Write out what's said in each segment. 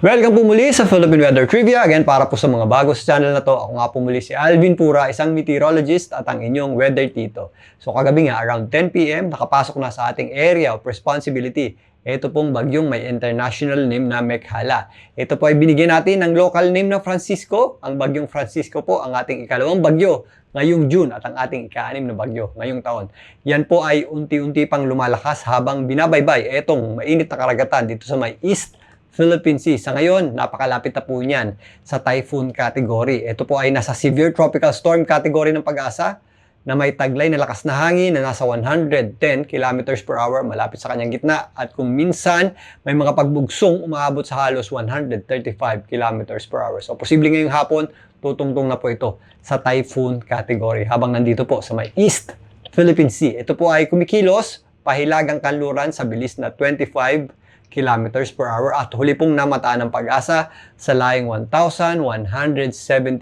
Welcome po muli sa Philippine Weather Trivia. Again, para po sa mga bago sa channel na to, ako nga po muli si Alvin Pura, isang meteorologist at ang inyong weather tito. So kagabi nga, around 10 p.m., nakapasok na sa ating area of responsibility. Ito pong bagyong may international name na Mekhala. Ito po ay binigyan natin ng local name na Francisco. Ang bagyong Francisco po ang ating ikalawang bagyo ngayong June at ang ating ika-6 na bagyo ngayong taon. Yan po ay unti-unti pang lumalakas habang binabaybay etong mainit na karagatan dito sa may East Philippine Sea. Sa ngayon, napakalapit na po niyan sa typhoon category. Ito po ay nasa severe tropical storm category ng Pag-asa na may taglay na lakas na hangin na nasa 110 kilometers per hour malapit sa kanyang gitna at kung minsan may mga pagbugsong umaabot sa halos 135 kilometers per hour. So posible ngayong hapon, tutungtong na po ito sa typhoon category habang nandito po sa may East Philippine Sea. Ito po ay kumikilos pahilagang kanluran sa bilis na 25 kilometers per hour at huli pong namataan ng Pag-asa sa layong 1,170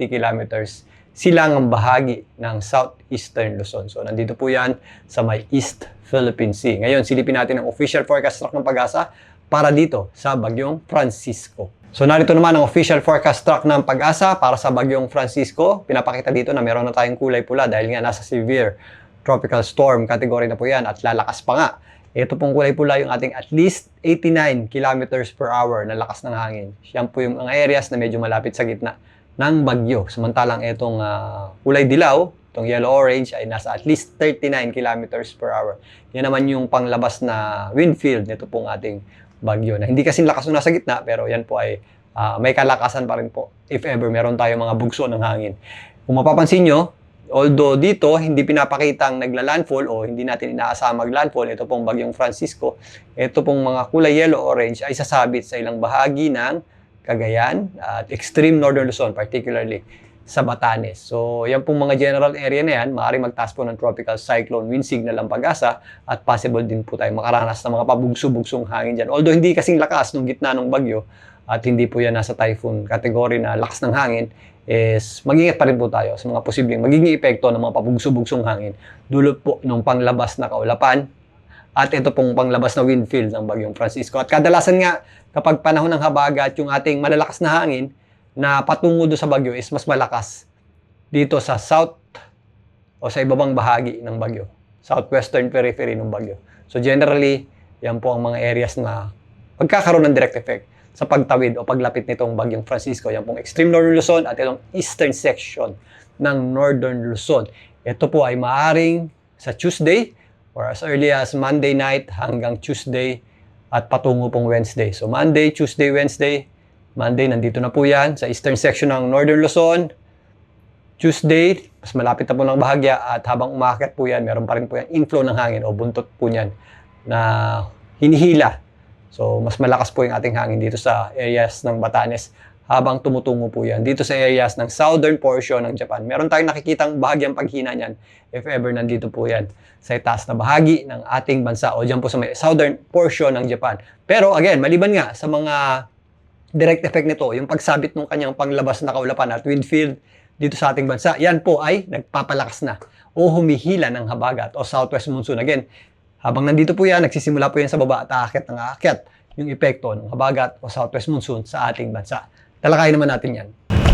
kilometers silangang bahagi ng southeastern Luzon. So nandito po yan sa may East Philippine Sea. Ngayon, silipin natin ang official forecast track ng Pag-asa para dito sa bagyong Francisco. So narito naman ang official forecast track ng Pag-asa para sa bagyong Francisco. Pinapakita dito na meron na tayong kulay pula dahil nga nasa severe tropical storm category na po yan at lalakas pa nga. Ito pong kulay pula yung ating at least 89 kilometers per hour na lakas ng hangin. Yan po yung mga areas na medyo malapit sa gitna ng bagyo. Samantalang itong kulay dilaw, itong yellow-orange ay nasa at least 39 kilometers per hour. Yan naman yung panglabas na wind field nito pong ating bagyo. Na hindi kasing lakas na nasa gitna pero yan po ay may kalakasan pa rin po if ever meron tayong mga bugso ng hangin. Kung mapapansin nyo, although dito, hindi pinapakitang nagla-landfall o hindi natin inaasama mag-landfall, ito pong bagyong Francisco, ito pong mga kulay yellow-orange ay sasabit sa ilang bahagi ng Cagayan at extreme northern Luzon, particularly sa Batanes. So, yan pong mga general area na yan, maaaring magtaas po ng tropical cyclone wind signal ang Pag-asa at possible din po tayo makaranas ng mga pabugso-bugsong hangin dyan. Although hindi kasing lakas nung gitna ng bagyo at hindi po yan nasa typhoon category na lakas ng hangin, is mag-ingat pa rin po tayo sa mga posibleng magiging epekto ng mga pabugso-bugsong hangin dulot po ng panglabas na kaulapan at ito pong panglabas na wind field ng bagyong Francisco. At kadalasan nga kapag panahon ng habagat yung ating malalakas na hangin na patungo do sa bagyo is mas malakas dito sa south o sa ibabang bahagi ng bagyo, southwestern periphery ng bagyo. So generally, yan po ang mga areas na magkakaroon ng direct effect sa pagtawid o paglapit nitong bagyong Francisco. Yan pong extreme northern Luzon at itong eastern section ng northern Luzon. Ito po ay maaring sa Tuesday or as early as Monday night hanggang Tuesday at patungo pong Wednesday. So Monday, Tuesday, Wednesday. Monday, nandito na po yan sa eastern section ng northern Luzon. Tuesday, mas malapit na po ng bahagya at habang umakyat po yan, meron pa rin po yan inflow ng hangin o buntot po yan na hinihila. So, mas malakas po yung ating hangin dito sa areas ng Batanes habang tumutungo po yan. Dito sa areas ng southern portion ng Japan, meron tayong nakikitang bahagyang paghina niyan if ever nandito po yan sa itaas na bahagi ng ating bansa o dyan po sa may southern portion ng Japan. Pero again, maliban nga sa mga direct effect nito, yung pagsabit ng kanyang panglabas na kaulapan at wind field dito sa ating bansa, yan po ay nagpapalakas na o humihila ng habagat o southwest monsoon. Again, habang nandito po yan, nagsisimula po yan sa baba at aakyat yung epekto ng habagat o southwest monsoon sa ating bansa. Talakayin naman natin yan.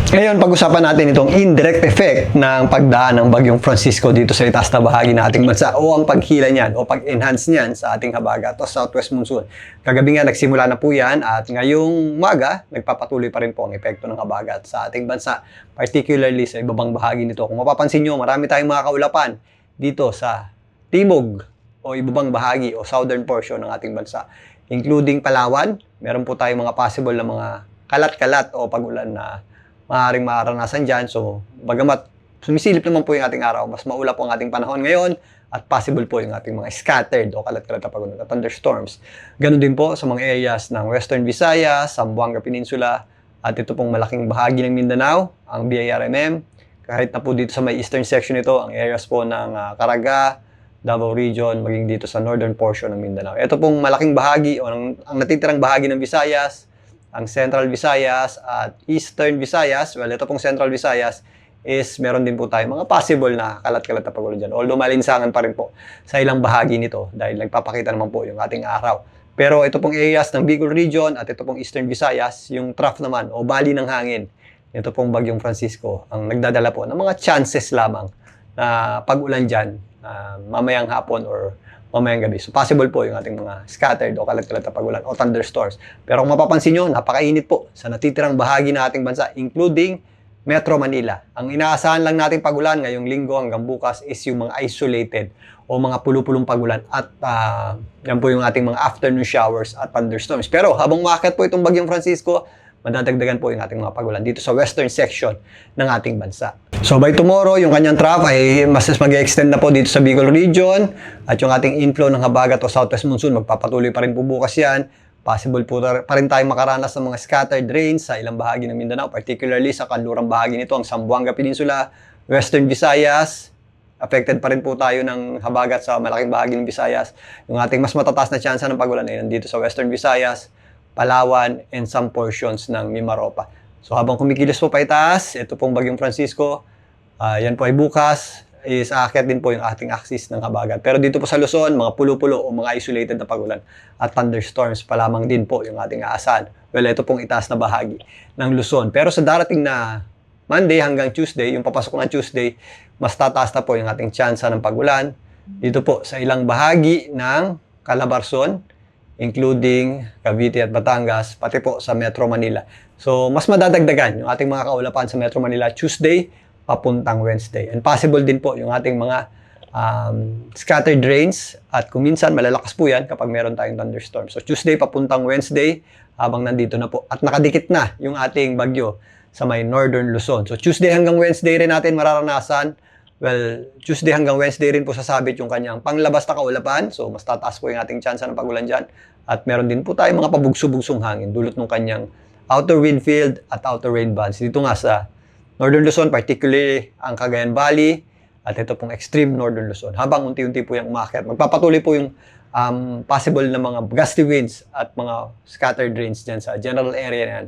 Ngayon, pag-usapan natin itong indirect effect ng pagdaan ng bagyong Francisco dito sa itaas na bahagi ng ating bansa o ang paghila niyan o pag-enhance niyan sa ating habagat o southwest monsoon. Kagabi nga, nagsimula na po yan at ngayong umaga, nagpapatuloy pa rin po ang epekto ng habagat sa ating bansa, particularly sa ibabang bahagi nito. Kung mapapansin nyo, marami tayong mga kaulapan dito sa timog o ibabang bahagi o southern portion ng ating bansa, including Palawan. Meron po tayong mga possible na mga kalat-kalat o pag-ulan na maaaring maranasan dyan. So, bagamat sumisilip naman po yung ating araw, mas maula po ang ating panahon ngayon at possible po yung ating mga scattered o kalat-kalat na pag-ulan na thunderstorms. Ganun din po sa mga areas ng Western Visayas, Zamboanga Peninsula, at ito pong malaking bahagi ng Mindanao, ang BIRMM. Kahit na po dito sa may eastern section ito, ang areas po ng Caraga, Davao Region, maging dito sa northern portion ng Mindanao. Ito pong malaking bahagi o ang natitirang bahagi ng Visayas, ang Central Visayas at Eastern Visayas. Well, ito pong Central Visayas is meron din po tayo mga possible na kalat-kalat na pagulan dyan. Although malinsangan pa rin po sa ilang bahagi nito dahil nagpapakita naman po yung ating araw Pero ito pong areas ng Bicol Region at ito pong Eastern Visayas, yung trough naman o bali ng hangin, ito pong Bagyong Francisco, ang nagdadala po ng mga chances lamang na pag-ulan dyan mamayang hapon or mamayang gabi. So possible po yung ating mga scattered o kalat-kalat na pag-ulan o thunderstorms. Pero kung mapapansin nyo, napakainit po sa natitirang bahagi ng ating bansa, including Metro Manila. Ang inaasahan lang nating pag-ulan ngayong linggo hanggang bukas is yung mga isolated o mga pulupulong pag-ulan at yan po yung ating mga afternoon showers at thunderstorms. Pero habang umakyat po itong Bagyong Francisco, madadagdagan po yung ating mga pag-ulan dito sa western section ng ating bansa. So by tomorrow, yung kanyang trough ay mas mag-extend na po dito sa Bicol Region at yung ating inflow ng habagat o southwest monsoon, magpapatuloy pa rin po bukas yan. Possible po pa rin tayong makaranas ng mga scattered rains sa ilang bahagi ng Mindanao, particularly sa kanlurang bahagi nito, ang Zamboanga Peninsula, Western Visayas. Affected pa rin po tayo ng habagat sa malaking bahagi ng Visayas. Yung ating mas matataas na tsansa ng pag-ulan ay nandito sa Western Visayas, Palawan, and some portions ng Mimaropa. So habang kumikilos po pa itaas, ito pong Bagyong Francisco, yan po ay bukas, is aakyat din po yung ating axis ng habagat. Pero dito po sa Luzon, mga pulo-pulo o mga isolated na pag-ulan at thunderstorms pa lamang din po yung ating aasahan. Well, ito pong itaas na bahagi ng Luzon. Pero sa darating na Monday hanggang Tuesday, yung papasok na Tuesday, mas tataas na po yung ating tsansa ng pag-ulan. Dito po sa ilang bahagi ng Calabarzon, including Cavite at Batangas, pati po sa Metro Manila. So, mas madadagdagan yung ating mga kaulapan sa Metro Manila Tuesday, papuntang Wednesday. And possible din po yung ating mga scattered rains at kung minsan malalakas po yan kapag meron tayong thunderstorm. So Tuesday papuntang Wednesday habang nandito na po at nakadikit na yung ating bagyo sa may northern Luzon. So Tuesday hanggang Wednesday rin natin mararanasan. Well, Tuesday hanggang Wednesday rin po sasabit yung kanyang panglabas na kaulapan. So mas tataas po yung ating tsansa ng pag-ulan dyan. At meron din po tayong mga pabugso-bugsong hangin dulot ng kanyang outer wind field at outer rain bands. Dito nga sa Northern Luzon, particularly ang Cagayan Valley, at ito pong extreme Northern Luzon. Habang unti-unti po yung umakyat, magpapatuloy po yung possible na mga gusty winds at mga scattered rains dyan sa general area na yan.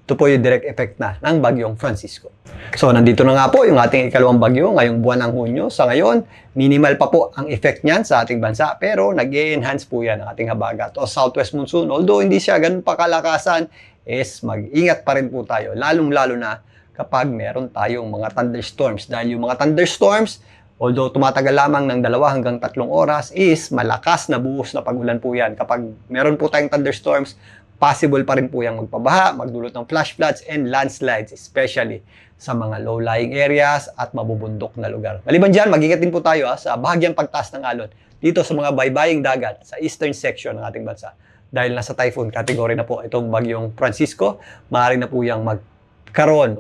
Ito po yung direct effect na ng Bagyong Francisco. So, nandito na nga po yung ating ikalawang bagyo ngayong buwan ng Hunyo. Sa ngayon, minimal pa po ang effect niyan sa ating bansa, pero nag-e-enhance po yan ang ating habagat o southwest monsoon. Although hindi siya ganun pa kalakasan, is mag-ingat pa rin po tayo, lalong-lalo na kapag meron tayong mga thunderstorms. Dahil yung mga thunderstorms, although tumatagal lamang ng 2 hanggang 3 oras, is malakas na buhos na pag-ulan po yan. Kapag meron po tayong thunderstorms, possible pa rin po yung magpabaha, magdulot ng flash floods and landslides, especially sa mga low-lying areas at mabubundok na lugar. Maliban dyan, mag-ingat din po tayo sa bahagyang pagtaas ng alon dito sa mga baybaying dagat sa eastern section ng ating bansa. Dahil nasa typhoon category na po itong Bagyong Francisco, maaari na po yung magkaroon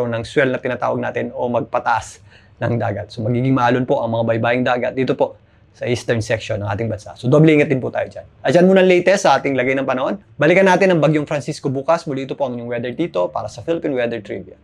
ng swell na tinatawag natin o magpataas ng dagat. So magiging maalon po ang mga baybaying dagat dito po sa eastern section ng ating bansa. So doble ingat din po tayo dyan. At dyan muna latest sa ating lagay ng panahon. Balikan natin ang Bagyong Francisco bukas. Muli ito po ang inyong weather dito para sa Philippine Weather Trivia.